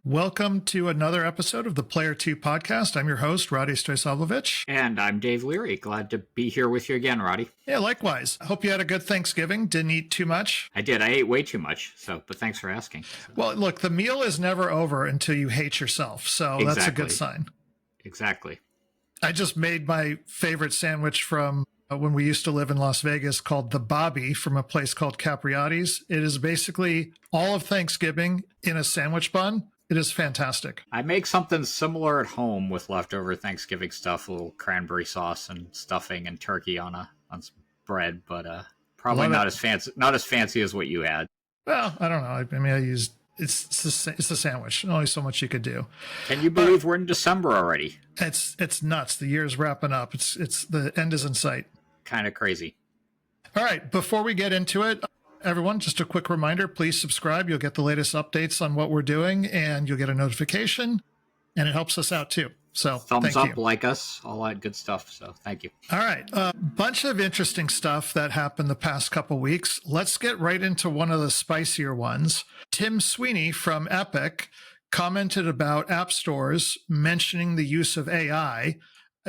Welcome to another episode of the Player 2 podcast. I'm your host, Rade Stojsavlovich. And I'm Dave Leary. Glad to be here with you again, Roddy. Yeah, likewise. I hope you had a good Thanksgiving. Didn't eat too much. I did. I ate way too much, but thanks for asking. Well, look, the meal is never over until you hate yourself, so That's a good sign. Exactly. I just made my favorite sandwich from when we used to live in Las Vegas called the Bobby from a place called Capriati's. It is basically all of Thanksgiving in a sandwich bun. It is fantastic. I make something similar at home with leftover Thanksgiving stuff, a little cranberry sauce and stuffing and turkey on some bread, but probably not as fancy as what you had. Well, I don't know. I mean, it's a sandwich. Only so much you could do. Can you believe we're in December already? It's nuts. The year's wrapping up. It's the end is in sight. Kind of crazy. All right. Before we get into it, everyone, just a quick reminder, please subscribe. You'll get the latest updates on what we're doing, and you'll get a notification, and it helps us out too. So thumbs up, like us, all that good stuff. So thank you. All right. A bunch of interesting stuff that happened the past couple weeks. Let's get right into one of the spicier ones. Tim Sweeney from Epic commented about app stores mentioning the use of AI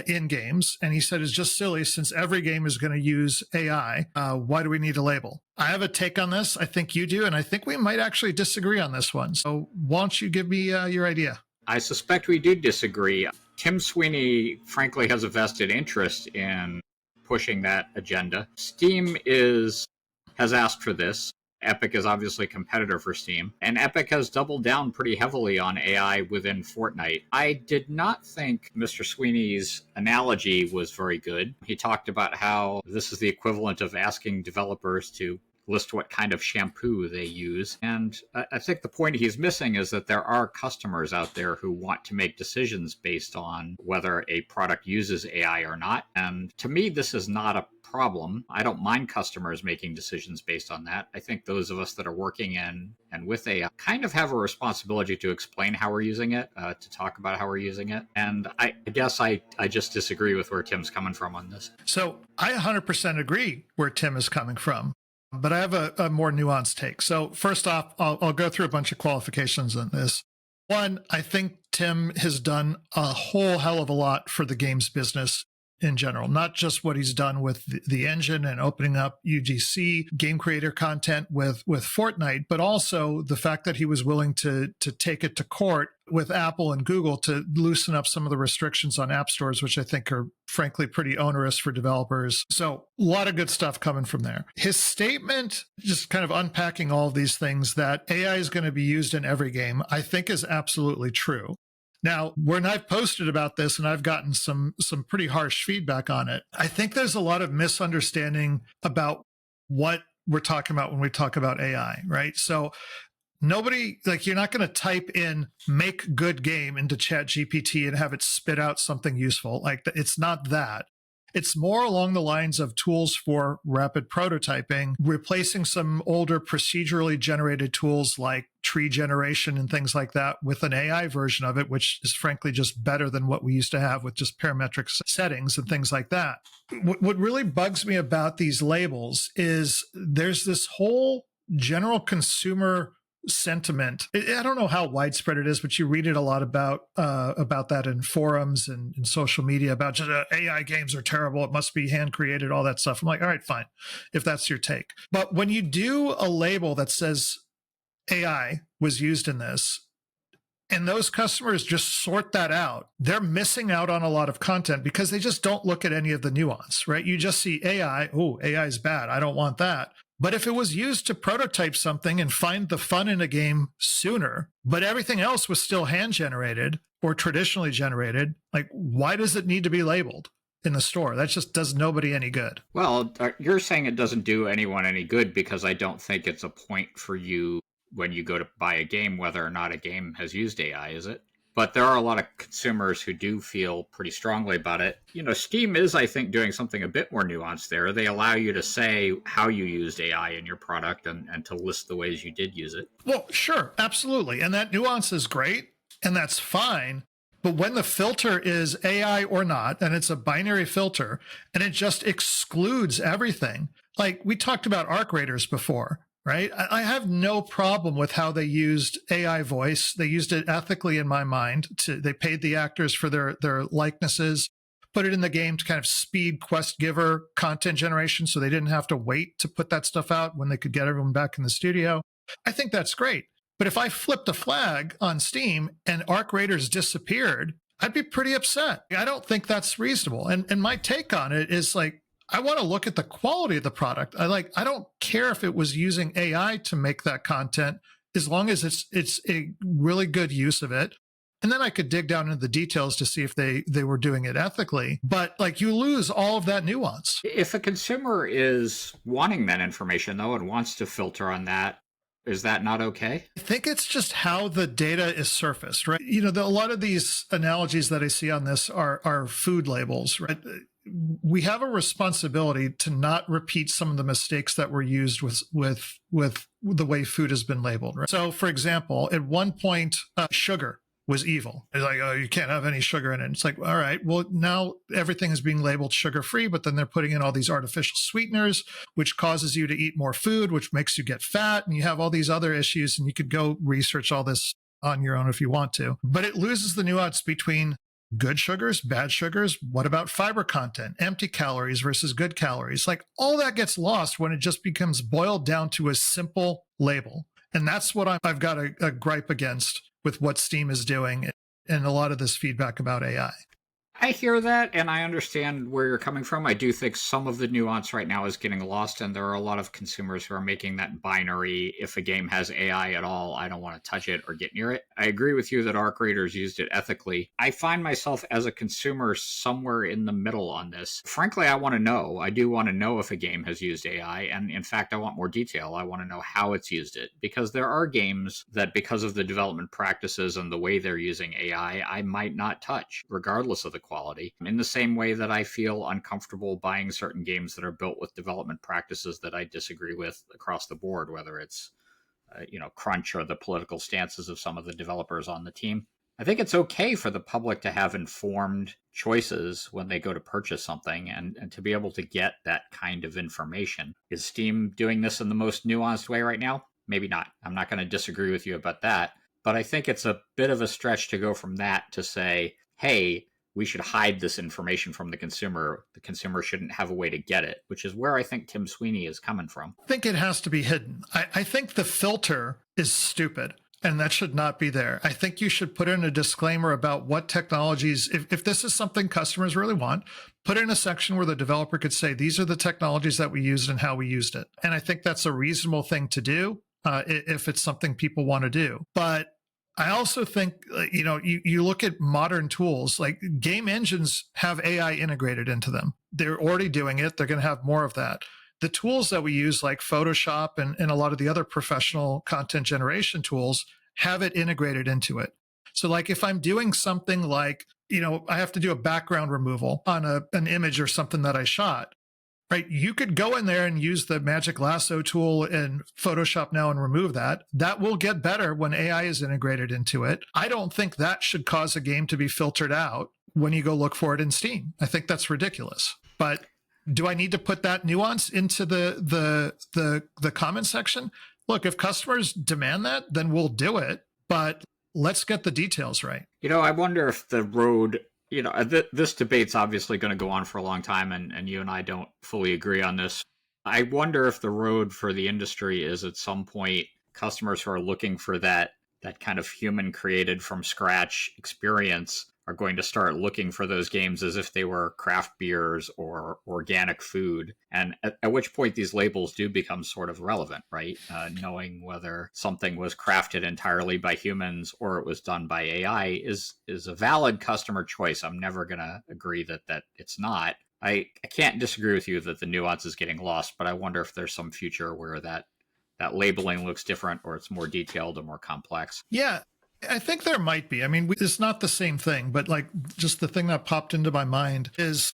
in games, and he said it's just silly since every game is going to use AI. Why do we need a label? I have a take on this. I think you do, and I think we might actually disagree on this one. So why don't you give me your idea? I suspect we do disagree. Tim Sweeney, frankly, has a vested interest in pushing that agenda. Steam has asked for this. Epic is obviously a competitor for Steam, and Epic has doubled down pretty heavily on AI within Fortnite. I did not think Mr. Sweeney's analogy was very good. He talked about how this is the equivalent of asking developers to list what kind of shampoo they use. And I think the point he's missing is that there are customers out there who want to make decisions based on whether a product uses AI or not. And to me, this is not a problem. I don't mind customers making decisions based on that. I think those of us that are working in and with AI kind of have a responsibility to explain how we're using it, to talk about how we're using it. And I guess I just disagree with where Tim's coming from on this. So I 100% agree where Tim is coming from. But I have a more nuanced take. So first off, I'll go through a bunch of qualifications on this. One, I think Tim has done a whole hell of a lot for the games business in general, not just what he's done with the engine and opening up UGC game creator content with Fortnite, but also the fact that he was willing to take it to court with Apple and Google to loosen up some of the restrictions on app stores, which I think are frankly pretty onerous for developers. So a lot of good stuff coming from there. His statement, just kind of unpacking all of these things, that AI is going to be used in every game, I think is absolutely true. Now, when I've posted about this and I've gotten some pretty harsh feedback on it, I think there's a lot of misunderstanding about what we're talking about when we talk about AI, right? So nobody, you're not going to type in "make good game" into ChatGPT and have it spit out something useful. It's not that. It's more along the lines of tools for rapid prototyping, replacing some older procedurally generated tools like tree generation and things like that with an AI version of it, which is frankly just better than what we used to have with just parametric settings and things like that. What really bugs me about these labels is there's this whole general consumer sentiment. I don't know how widespread it is, but you read it a lot about that in forums and in social media about just AI games are terrible. It must be hand created, all that stuff. I'm like, all right, fine, if that's your take. But when you do a label that says AI was used in this, and those customers just sort that out, they're missing out on a lot of content because they just don't look at any of the nuance, right? You just see AI, oh, AI is bad, I don't want that. But if it was used to prototype something and find the fun in a game sooner, but everything else was still hand generated or traditionally generated, why does it need to be labeled in the store? That just does nobody any good. Well, you're saying it doesn't do anyone any good because I don't think it's a point for you when you go to buy a game whether or not a game has used AI, is it? But there are a lot of consumers who do feel pretty strongly about it. Steam is, I think, doing something a bit more nuanced there. They allow you to say how you used AI in your product and to list the ways you did use it. Well, sure, absolutely. And that nuance is great, and that's fine. But when the filter is AI or not, and it's a binary filter, and it just excludes everything, like we talked about arc raiders before, right? I have no problem with how they used AI voice. They used it ethically in my mind. They paid the actors for their likenesses, put it in the game to kind of speed quest giver content generation so they didn't have to wait to put that stuff out when they could get everyone back in the studio. I think that's great. But if I flipped a flag on Steam and Arc Raiders disappeared, I'd be pretty upset. I don't think that's reasonable. And my take on it is like, I want to look at the quality of the product. I don't care if it was using AI to make that content, as long as it's a really good use of it. And then I could dig down into the details to see if they were doing it ethically. But like, you lose all of that nuance. If a consumer is wanting that information, though, and wants to filter on that, is that not okay? I think it's just how the data is surfaced, right? A lot of these analogies that I see on this are food labels, right? We have a responsibility to not repeat some of the mistakes that were used with the way food has been labeled, right? So, for example, at one point, sugar was evil. It's like, oh, you can't have any sugar in it. It's like, all right, well, now everything is being labeled sugar-free, but then they're putting in all these artificial sweeteners, which causes you to eat more food, which makes you get fat, and you have all these other issues, and you could go research all this on your own if you want to. But it loses the nuance between good sugars, bad sugars. What about fiber content, empty calories versus good calories? Like, all that gets lost when it just becomes boiled down to a simple label. And that's what I've got a gripe against with what Steam is doing and a lot of this feedback about AI. I hear that, and I understand where you're coming from. I do think some of the nuance right now is getting lost, and there are a lot of consumers who are making that binary. If a game has AI at all, I don't want to touch it or get near it. I agree with you that Arc Raiders used it ethically. I find myself as a consumer somewhere in the middle on this. Frankly, I want to know. I do want to know if a game has used AI, and in fact, I want more detail. I want to know how it's used it, because there are games that, because of the development practices and the way they're using AI, I might not touch, regardless of the quality. In the same way that I feel uncomfortable buying certain games that are built with development practices that I disagree with across the board, whether it's crunch or the political stances of some of the developers on the team. I think it's okay for the public to have informed choices when they go to purchase something and to be able to get that kind of information. Is Steam doing this in the most nuanced way right now? Maybe not. I'm not going to disagree with you about that. But I think it's a bit of a stretch to go from that to say, hey, we should hide this information from the consumer. The consumer shouldn't have a way to get it, which is where I think Tim Sweeney is coming from. I think it has to be hidden. I think the filter is stupid, and that should not be there. I think you should put in a disclaimer about what technologies, if this is something customers really want, put in a section where the developer could say, these are the technologies that we used and how we used it. And I think that's a reasonable thing to do if it's something people want to do. But I also think, you look at modern tools, like game engines have AI integrated into them. They're already doing it. They're going to have more of that. The tools that we use, like Photoshop and a lot of the other professional content generation tools, have it integrated into it. So like if I'm doing something like, I have to do a background removal on an image or something that I shot, right? You could go in there and use the magic lasso tool in Photoshop now and remove that. That will get better when AI is integrated into it. I don't think that should cause a game to be filtered out when you go look for it in Steam. I think that's ridiculous. But do I need to put that nuance into the comment section? Look, if customers demand that, then we'll do it. But let's get the details right. I wonder if the road... this debate's obviously going to go on for a long time, and you and I don't fully agree on this. I wonder if the road for the industry is at some point customers who are looking for that kind of human created from scratch experience are going to start looking for those games as if they were craft beers or organic food. And at which point these labels do become sort of relevant, right? Knowing whether something was crafted entirely by humans or it was done by AI is a valid customer choice. I'm never going to agree that it's not. I can't disagree with you that the nuance is getting lost, but I wonder if there's some future where that labeling looks different or it's more detailed or more complex. Yeah. I think there might be. I mean, it's not the same thing, but like just the thing that popped into my mind is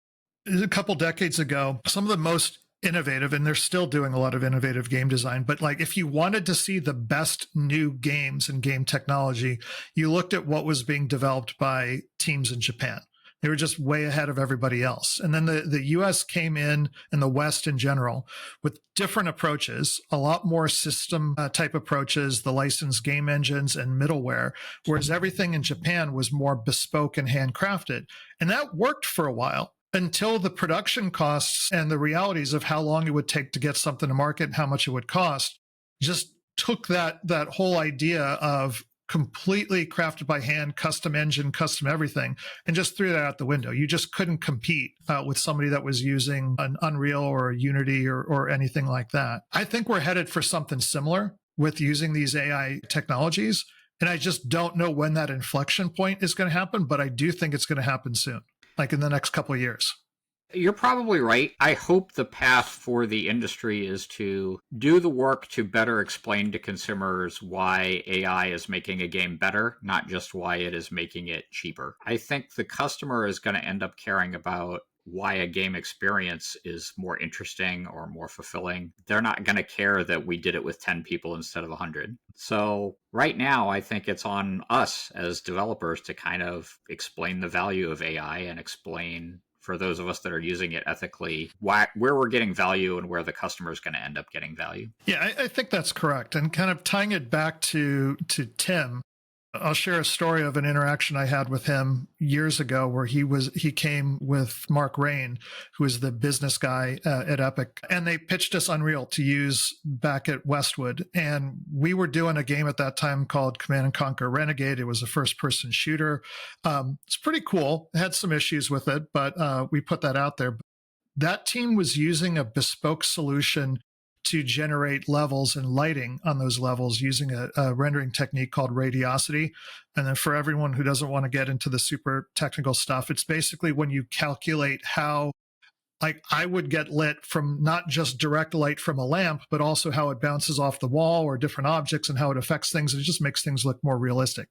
a couple decades ago, some of the most innovative, and they're still doing a lot of innovative game design, but like if you wanted to see the best new games and game technology, you looked at what was being developed by teams in Japan. They were just way ahead of everybody else. And then the US came in, and the West in general, with different approaches, a lot more system type approaches, the licensed game engines and middleware, whereas everything in Japan was more bespoke and handcrafted. And that worked for a while until the production costs and the realities of how long it would take to get something to market and how much it would cost just took that whole idea of completely crafted by hand, custom engine, custom everything, and just threw that out the window. You just couldn't compete with somebody that was using an Unreal or a Unity or anything like that. I think we're headed for something similar with using these AI technologies. And I just don't know when that inflection point is going to happen, but I do think it's going to happen soon, like in the next couple of years. You're probably right. I hope the path for the industry is to do the work to better explain to consumers why AI is making a game better, not just why it is making it cheaper. I think the customer is going to end up caring about why a game experience is more interesting or more fulfilling. They're not going to care that we did it with 10 people instead of 100. So right now, I think it's on us as developers to kind of explain the value of AI and explain, for those of us that are using it ethically, where we're getting value and where the customer is going to end up getting value. Yeah, I think that's correct. And kind of tying it back to Tim, I'll share a story of an interaction I had with him years ago where he came with Mark Rain, who is the business guy at Epic, and they pitched us Unreal to use back at Westwood. And we were doing a game at that time called Command and Conquer Renegade. It was a first-person shooter. It's pretty cool. It had some issues with it, but we put that out there. That team was using a bespoke solution to generate levels and lighting on those levels using a rendering technique called radiosity. And then for everyone who doesn't want to get into the super technical stuff, it's basically when you calculate how, like, I would get lit from not just direct light from a lamp, but also how it bounces off the wall or different objects and how it affects things. It just makes things look more realistic.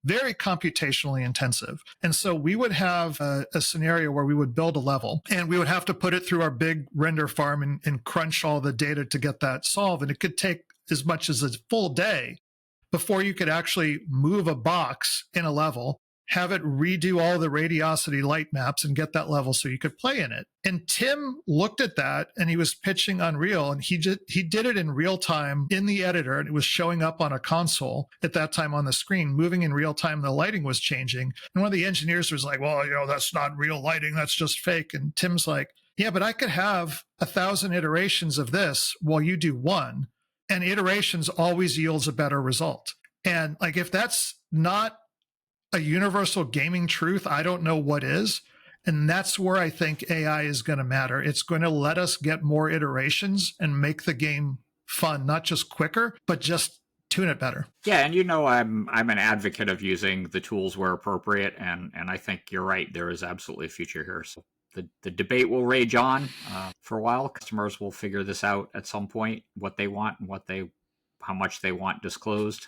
Very computationally intensive. And so we would have a scenario where we would build a level and we would have to put it through our big render farm and crunch all the data to get that solved. And it could take as much as a full day before you could actually move a box in a level, have it redo all the radiosity light maps and get that level so you could play in it. And Tim looked at that and he was pitching Unreal, and he did it in real time in the editor, and it was showing up on a console at that time on the screen, moving in real time. The lighting was changing. And one of the engineers was like, well, that's not real lighting. That's just fake. And Tim's like, yeah, but I could have 1,000 iterations of this while you do one, and iterations always yields a better result. And like, if that's not a universal gaming truth, I don't know what is. And that's where I think AI is going to matter. It's going to let us get more iterations and make the game fun, not just quicker, but just tune it better. Yeah, and I'm an advocate of using the tools where appropriate, and I think you're right. There is absolutely a future here. So the debate will rage on for a while. Customers will figure this out at some point, what they want and how much they want disclosed.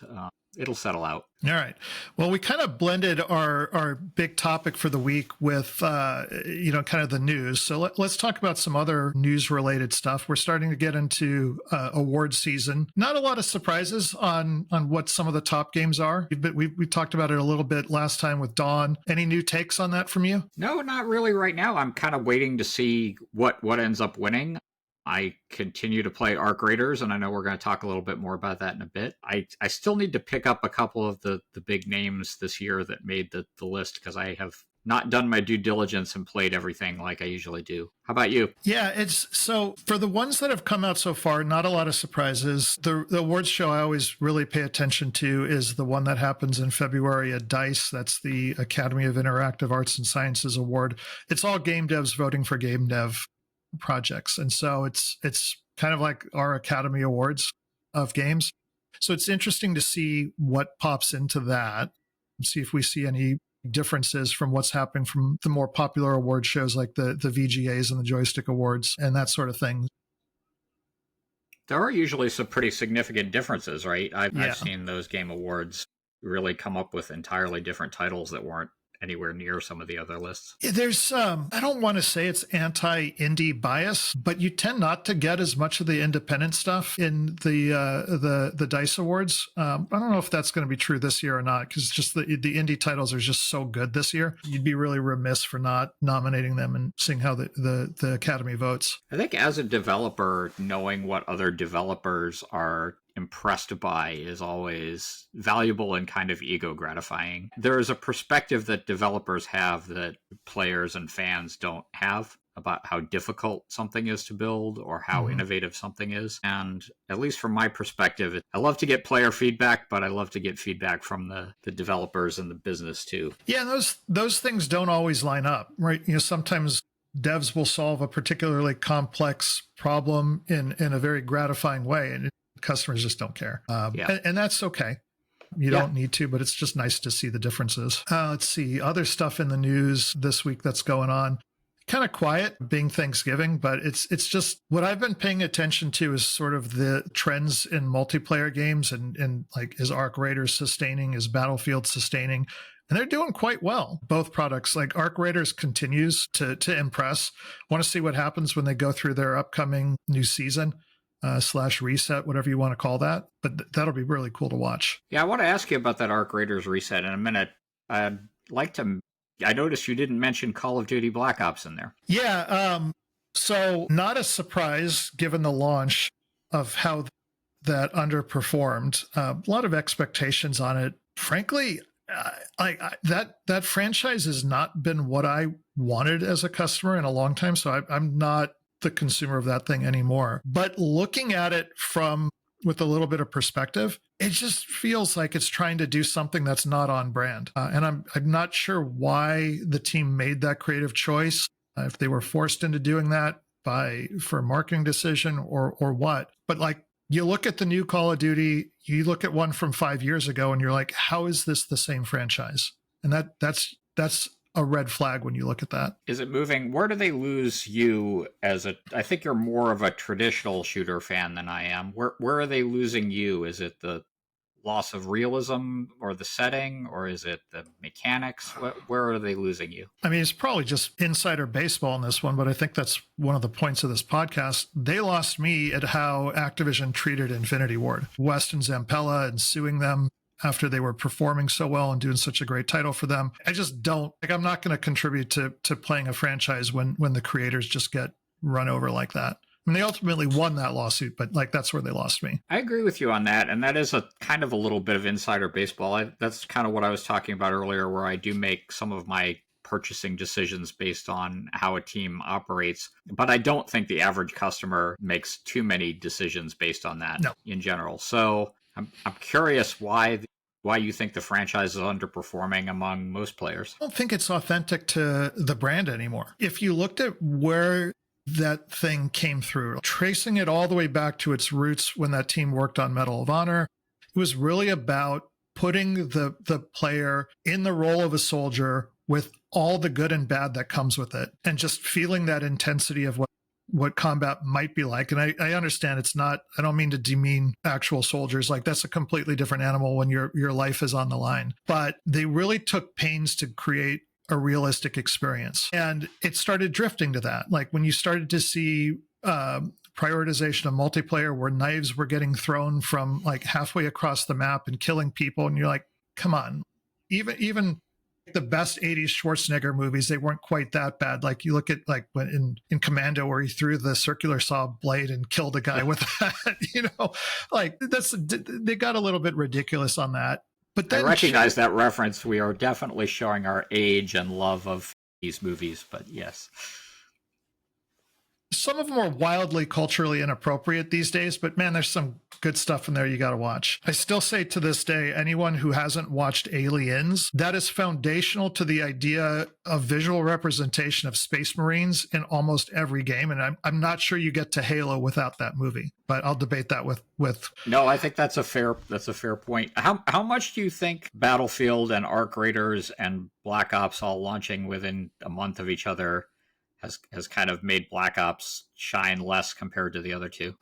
It'll settle out. All right. Well, we kind of blended our big topic for the week with, kind of the news. So let's talk about some other news related stuff. We're starting to get into award season. Not a lot of surprises on what some of the top games are. We talked about it a little bit last time with Dawn. Any new takes on that from you? No, not really right now. I'm kind of waiting to see what ends up winning. I continue to play Arc Raiders, and I know we're going to talk a little bit more about that in a bit. I still need to pick up a couple of the big names this year that made the list, because I have not done my due diligence and played everything like I usually do. How about you? Yeah, it's so for the ones that have come out so far, not a lot of surprises. The awards show I always really pay attention to is the one that happens in February at DICE. That's the Academy of Interactive Arts and Sciences Award. It's all game devs voting for game dev projects. And so it's kind of like our Academy Awards of games. So it's interesting to see what pops into that and see if we see any differences from what's happening from the more popular award shows like the VGAs and the Joystick Awards and that sort of thing. There are usually some pretty significant differences, right? I've seen those game awards really come up with entirely different titles that weren't anywhere near some of the other lists. There's, I don't want to say it's anti-indie bias, but you tend not to get as much of the independent stuff in the Dice Awards. I don't know if that's going to be true this year or not, because just the indie titles are just so good this year. You'd be really remiss for not nominating them and seeing how the Academy votes. I think as a developer, knowing what other developers are impressed by is always valuable and kind of ego gratifying. There is a perspective that developers have that players and fans don't have about how difficult something is to build or how innovative something is. And at least from my perspective, I love to get player feedback, but I love to get feedback from the developers and the business too. Yeah, those things don't always line up, right? Sometimes devs will solve a particularly complex problem in a very gratifying way, and customers just don't care. And that's okay. You don't need to, but it's just nice to see the differences. Let's see, other stuff in the news this week that's going on. Kind of quiet being Thanksgiving, but it's just what I've been paying attention to is sort of the trends in multiplayer games and like, is Arc Raiders sustaining, is Battlefield sustaining? And they're doing quite well. Both products, like Arc Raiders continues to impress. Want to see what happens when they go through their upcoming new season. / reset, whatever you want to call that. But that'll be really cool to watch. Yeah, I want to ask you about that Arc Raiders reset in a minute. I'd like to... I noticed you didn't mention Call of Duty Black Ops in there. Yeah, so not a surprise given the launch of how that underperformed. A lot of expectations on it. Frankly, that franchise has not been what I wanted as a customer in a long time, so I'm not the consumer of that thing anymore. But looking at it with a little bit of perspective, it just feels like it's trying to do something that's not on brand. And I'm not sure why the team made that creative choice, if they were forced into doing that for a marketing decision or what. But like, you look at the new Call of Duty, you look at one from 5 years ago, and you're like, how is this the same franchise? And that's a red flag when you look at that. Is it moving? Where do they lose you I think you're more of a traditional shooter fan than I am. Where are they losing you? Is it the loss of realism or the setting, or is it the mechanics? Where are they losing you? I mean, it's probably just insider baseball in this one, but I think that's one of the points of this podcast. They lost me at how Activision treated Infinity Ward. West and Zampella and suing them after they were performing so well and doing such a great title for them. I just don't, I'm not going to contribute to playing a franchise when the creators just get run over like that. I mean, they ultimately won that lawsuit, but like, that's where they lost me. I agree with you on that. And that is a kind of a little bit of insider baseball. That's kind of what I was talking about earlier, where I do make some of my purchasing decisions based on how a team operates. But I don't think the average customer makes too many decisions based on that in general. So I'm curious why you think the franchise is underperforming among most players. I don't think it's authentic to the brand anymore. If you looked at where that thing came through, tracing it all the way back to its roots when that team worked on Medal of Honor, it was really about putting the player in the role of a soldier with all the good and bad that comes with it, and just feeling that intensity of what combat might be like. And I understand it's not, I don't mean to demean actual soldiers. Like, that's a completely different animal when your life is on the line. But they really took pains to create a realistic experience. And it started drifting to that. Like, when you started to see prioritization of multiplayer where knives were getting thrown from like halfway across the map and killing people. And you're like, come on, even the best 80s Schwarzenegger movies, they weren't quite that bad. Like, you look at like when in Commando, where he threw the circular saw blade and killed a guy with that, like they got a little bit ridiculous on that. But then I recognize that reference. We are definitely showing our age and love of these movies, but yes. Some of them are wildly culturally inappropriate these days, but man, there's some good stuff in there you got to watch. I still say to this day, anyone who hasn't watched Aliens, that is foundational to the idea of visual representation of Space Marines in almost every game. And I'm not sure you get to Halo without that movie, but I'll debate that with. No, I think that's a fair point. How much do you think Battlefield and Arc Raiders and Black Ops all launching within a month of each other has kind of made Black Ops shine less compared to the other two?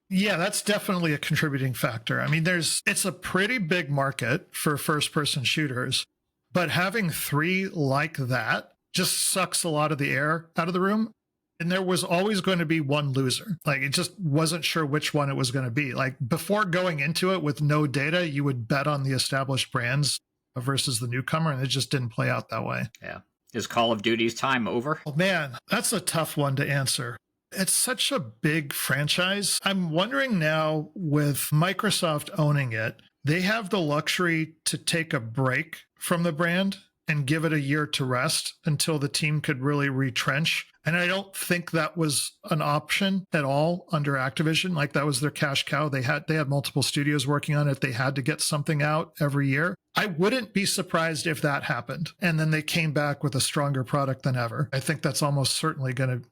Yeah, that's definitely a contributing factor. I mean, it's a pretty big market for first-person shooters, But having three like that just sucks a lot of the air out of the room. And there was always going to be one loser. Like, it just wasn't sure which one it was going to be. Like, before going into it with no data, you would bet on the established brands versus the newcomer, and it just didn't play out that way. Yeah. Is Call of Duty's time over? Oh, man, that's a tough one to answer. It's such a big franchise. I'm wondering now, with Microsoft owning it, they have the luxury to take a break from the brand and give it a year to rest until the team could really retrench. And I don't think that was an option at all under Activision. Like, that was their cash cow. They had multiple studios working on it. They had to get something out every year. I wouldn't be surprised if that happened. And then they came back with a stronger product than ever. I think that's almost certainly going to,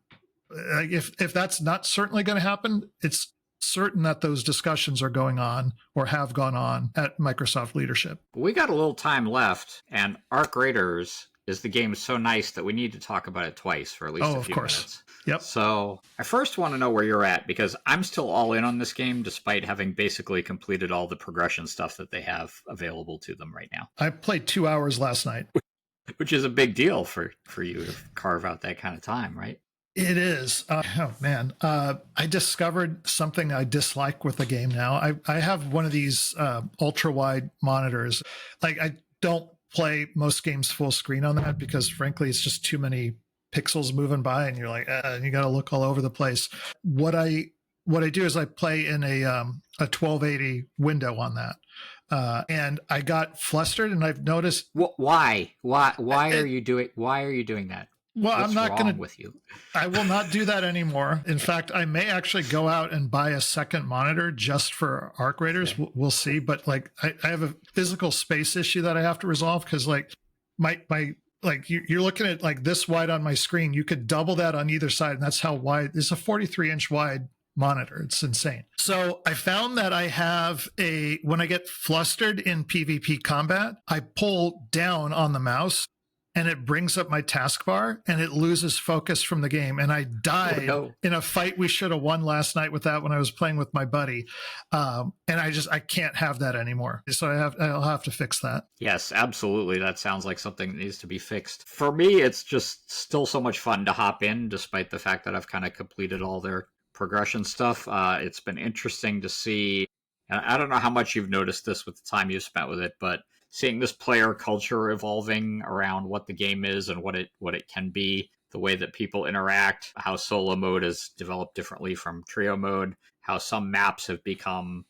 if that's not certainly going to happen, it's certain that those discussions are going on or have gone on at Microsoft leadership. We got a little time left, and Arc Raiders is the game so nice that we need to talk about it twice for at least a few minutes. Yep. So I first want to know where you're at, because I'm still all in on this game despite having basically completed all the progression stuff that they have available to them right now. I played 2 hours last night. Which is a big deal for you to carve out that kind of time, right? It is. Oh, man. I discovered something I dislike with the game now. I have one of these ultra-wide monitors. Like, I don't play most games full screen on that because, frankly, it's just too many pixels moving by, and you're like, you got to look all over the place. What I do is I play in a 1280 window on that. And I got flustered, and I've noticed. Why are you doing that? Well, What's I'm not going to with you. I will not do that anymore. In fact, I may actually go out and buy a second monitor just for Arc Raiders. Okay. We'll see. But like, I have a physical space issue that I have to resolve, because like my like you're looking at like this wide on my screen. You could double that on either side, and that's how wide. It's a 43-inch wide monitor. It's insane. So I found that I have when I get flustered in PvP combat, I pull down on the mouse, and it brings up my taskbar, and it loses focus from the game. And I died in a fight we should have won last night with that when I was playing with my buddy. And I can't have that anymore. So I'll have to fix that. Yes, absolutely. That sounds like something that needs to be fixed. For me, it's just still so much fun to hop in, despite the fact that I've kind of completed all their progression stuff. It's been interesting to see, and I don't know how much you've noticed this with the time you've spent with it, but seeing this player culture evolving around what the game is and what it can be, the way that people interact, how solo mode has developed differently from trio mode, how some maps have become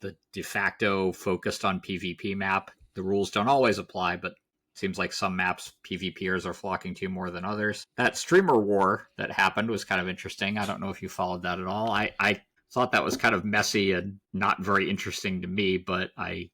the de facto focused on PvP map. The rules don't always apply, but it seems like some maps PvPers are flocking to more than others. That streamer war that happened was kind of interesting. I don't know if you followed that at all. I thought that was kind of messy and not very interesting to me, but I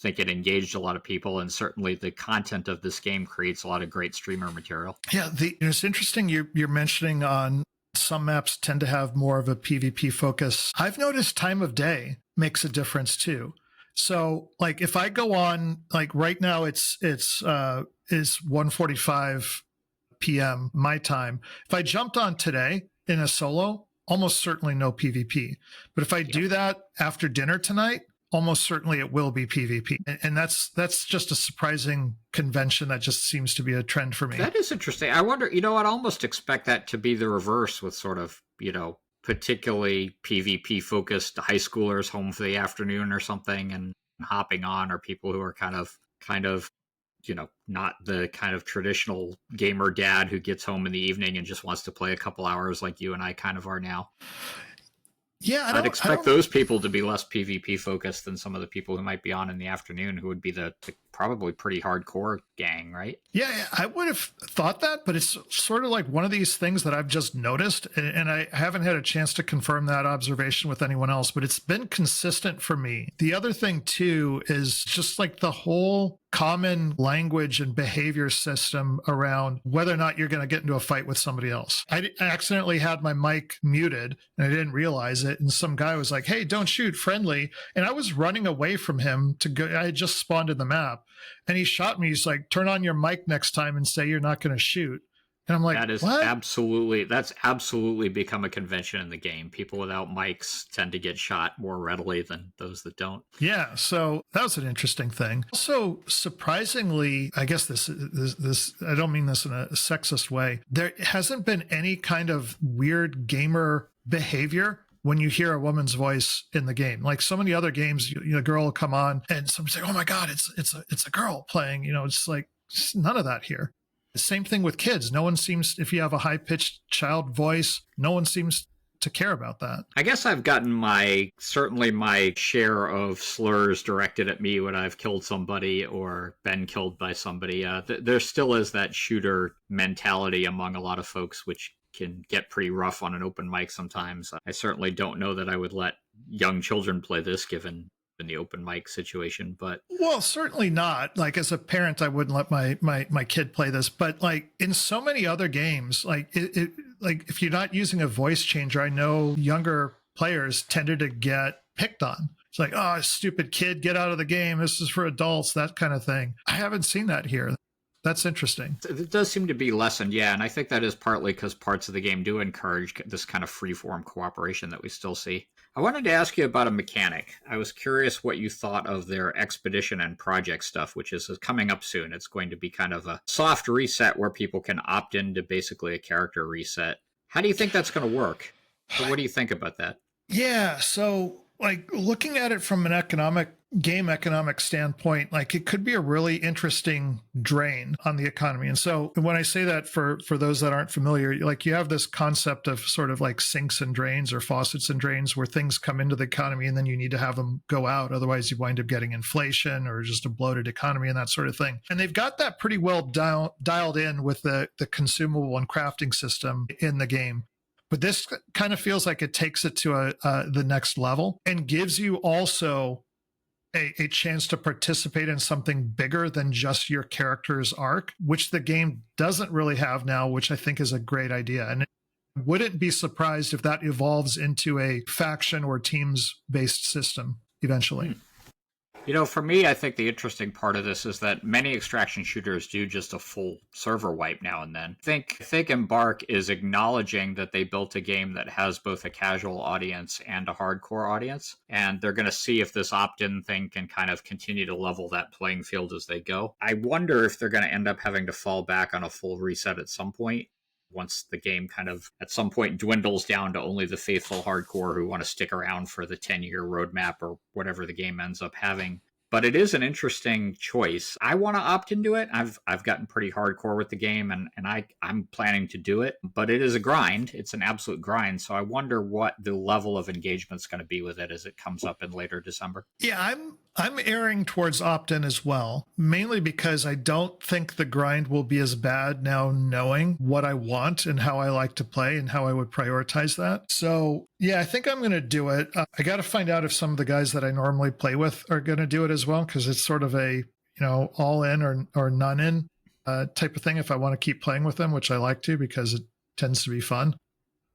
think it engaged a lot of people, and certainly the content of this game creates a lot of great streamer material. Yeah, it's interesting you're mentioning on some maps tend to have more of a PvP focus. I've noticed time of day makes a difference too. So like if I go on, like right now it's 1:45 p.m. my time. If I jumped on today in a solo, almost certainly no PvP. But if I do that after dinner tonight, almost certainly it will be PvP. And that's just a surprising convention that just seems to be a trend for me. That is interesting. I wonder, I'd almost expect that to be the reverse with sort of, particularly PvP focused high schoolers home for the afternoon or something and hopping on, or people who are kind of, not the kind of traditional gamer dad who gets home in the evening and just wants to play a couple hours like you and I kind of are now. Yeah, I'd expect those people to be less PvP focused than some of the people who might be on in the afternoon, who would be the probably pretty hardcore gang, right? Yeah, I would have thought that, but it's sort of like one of these things that I've just noticed, and I haven't had a chance to confirm that observation with anyone else, but it's been consistent for me. The other thing, too, is just like the whole common language and behavior system around whether or not you're going to get into a fight with somebody else. I accidentally had my mic muted, and I didn't realize it, and some guy was like, "Hey, don't shoot, friendly," and I was running away from him to go. I had just spawned in the map, and he shot me. He's like, "Turn on your mic next time and say you're not going to shoot." And I'm like, That is what? that's absolutely become a convention in the game. People without mics tend to get shot more readily than those that don't. Yeah, so that was an interesting thing. Also, surprisingly, I guess this I don't mean this in a sexist way. There hasn't been any kind of weird gamer behavior when you hear a woman's voice in the game. Like so many other games, a girl will come on and someone say, "Oh my God, it's a girl playing." It's like none of that here. The same thing with kids. No one seems, if you have a high pitched child voice, no one seems to care about that. I guess I've gotten certainly my share of slurs directed at me when I've killed somebody or been killed by somebody. There still is that shooter mentality among a lot of folks, which can get pretty rough on an open mic sometimes. I certainly don't know that I would let young children play this given the open mic situation, but well, certainly not. Like as a parent, I wouldn't let my kid play this, but like in so many other games, like like if you're not using a voice changer, I know younger players tended to get picked on. It's like, oh, stupid kid, get out of the game. This is for adults, that kind of thing. I haven't seen that here. That's interesting. It does seem to be lessened, yeah, and I think that is partly because parts of the game do encourage this kind of free-form cooperation that we still see. I wanted to ask you about a mechanic. I was curious what you thought of their expedition and project stuff, which is coming up soon. It's going to be kind of a soft reset where people can opt into basically a character reset. How do you think that's going to work? So what do you think about that? Yeah, so like looking at it from an game economic standpoint, like it could be a really interesting drain on the economy. And so when I say that for those that aren't familiar, like you have this concept of sort of like sinks and drains or faucets and drains where things come into the economy and then you need to have them go out. Otherwise you wind up getting inflation or just a bloated economy and that sort of thing. And they've got that pretty well dialed in with the consumable and crafting system in the game. But this kind of feels like it takes it to the next level and gives you also a chance to participate in something bigger than just your character's arc, which the game doesn't really have now, which I think is a great idea. And I wouldn't be surprised if that evolves into a faction or teams-based system eventually. For me, I think the interesting part of this is that many extraction shooters do just a full server wipe now and then. I think Embark is acknowledging that they built a game that has both a casual audience and a hardcore audience, and they're going to see if this opt-in thing can kind of continue to level that playing field as they go. I wonder if they're going to end up having to fall back on a full reset at some point, once the game kind of at some point dwindles down to only the faithful hardcore who want to stick around for the 10-year roadmap or whatever the game ends up having. But it is an interesting choice. I want to opt into it. I've gotten pretty hardcore with the game, and I'm planning to do it. But it is a grind. It's an absolute grind. So I wonder what the level of engagement is going to be with it as it comes up in later December. Yeah, I'm erring towards opt-in as well, mainly because I don't think the grind will be as bad now knowing what I want and how I like to play and how I would prioritize that. So yeah, I think I'm going to do it. I got to find out if some of the guys that I normally play with are going to do it as well, because it's sort of a, all in or none in type of thing if I want to keep playing with them, which I like to because it tends to be fun.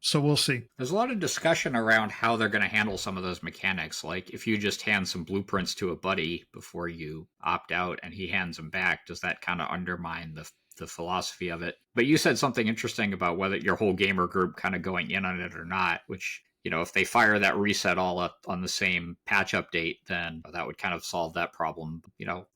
So we'll see. There's a lot of discussion around how they're going to handle some of those mechanics. Like if you just hand some blueprints to a buddy before you opt out and he hands them back, does that kind of undermine the philosophy of it? But you said something interesting about whether your whole gamer group kind of going in on it or not, which, if they fire that reset all up on the same patch update, then that would kind of solve that problem.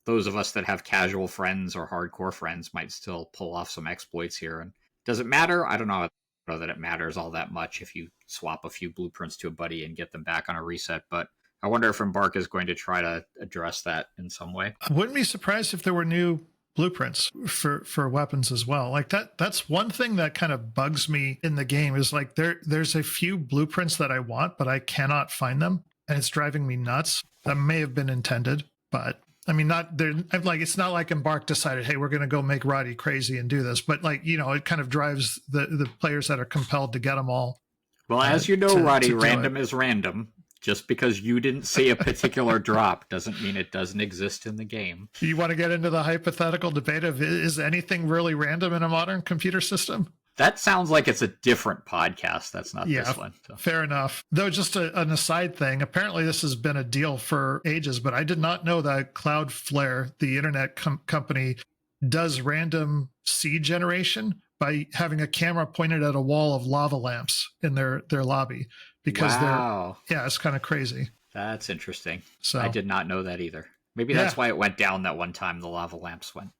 Those of us that have casual friends or hardcore friends might still pull off some exploits here. And does it matter? I don't know that it matters all that much if you swap a few blueprints to a buddy and get them back on a reset, but I wonder if Embark is going to try to address that in some way. I wouldn't be surprised if there were new blueprints for weapons as well. Like that's one thing that kind of bugs me in the game is like there's a few blueprints that I want, but I cannot find them, and it's driving me nuts. That may have been intended, but I mean, it's not like Embark decided, hey, we're going to go make Rade crazy and do this. But it kind of drives the players that are compelled to get them all. Well, as you know, Rade, random is random. Just because you didn't see a particular drop doesn't mean it doesn't exist in the game. You want to get into the hypothetical debate of is anything really random in a modern computer system? That sounds like it's a different podcast. That's not this one. So. Fair enough. Though, just an aside thing, apparently this has been a deal for ages, but I did not know that Cloudflare, the internet company, does random seed generation, by having a camera pointed at a wall of lava lamps in their lobby because wow. it's kind of crazy. That's interesting. So I did not know that either. Maybe that's why it went down that one time the lava lamps went.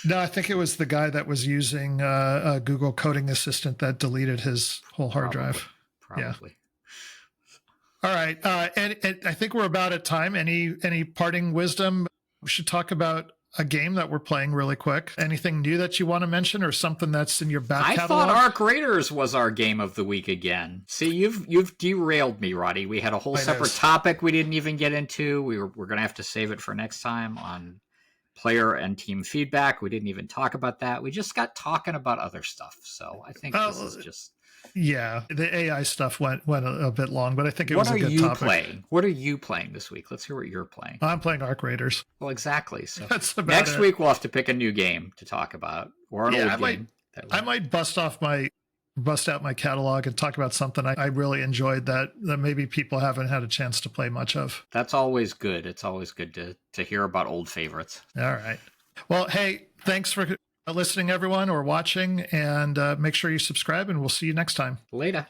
No, I think it was the guy that was using a Google Coding Assistant that deleted his whole hard drive. Probably. Yeah. All right. And I think we're about at time. Any parting wisdom? We should talk about a game that we're playing really quick. Anything new that you want to mention or something that's in your back catalog? I thought Arc Raiders was our game of the week again. See, you've derailed me, Roddy. We had a whole separate topic we didn't even get into. We're going to have to save it for next time on player and team feedback. We didn't even talk about that. We just got talking about other stuff. So I think this is just... Yeah, the AI stuff went a bit long, but I think it was a good topic. What are you playing? What are you playing this week? Let's hear what you're playing. I'm playing Arc Raiders. Well, exactly. So that's about next week we'll have to pick a new game to talk about, or an old game. I might bust out my catalog and talk about something I really enjoyed that maybe people haven't had a chance to play much of. That's always good. It's always good to hear about old favorites. All right. Well, hey, thanks for listening, everyone, or watching, and make sure you subscribe, and we'll see you next time. Later.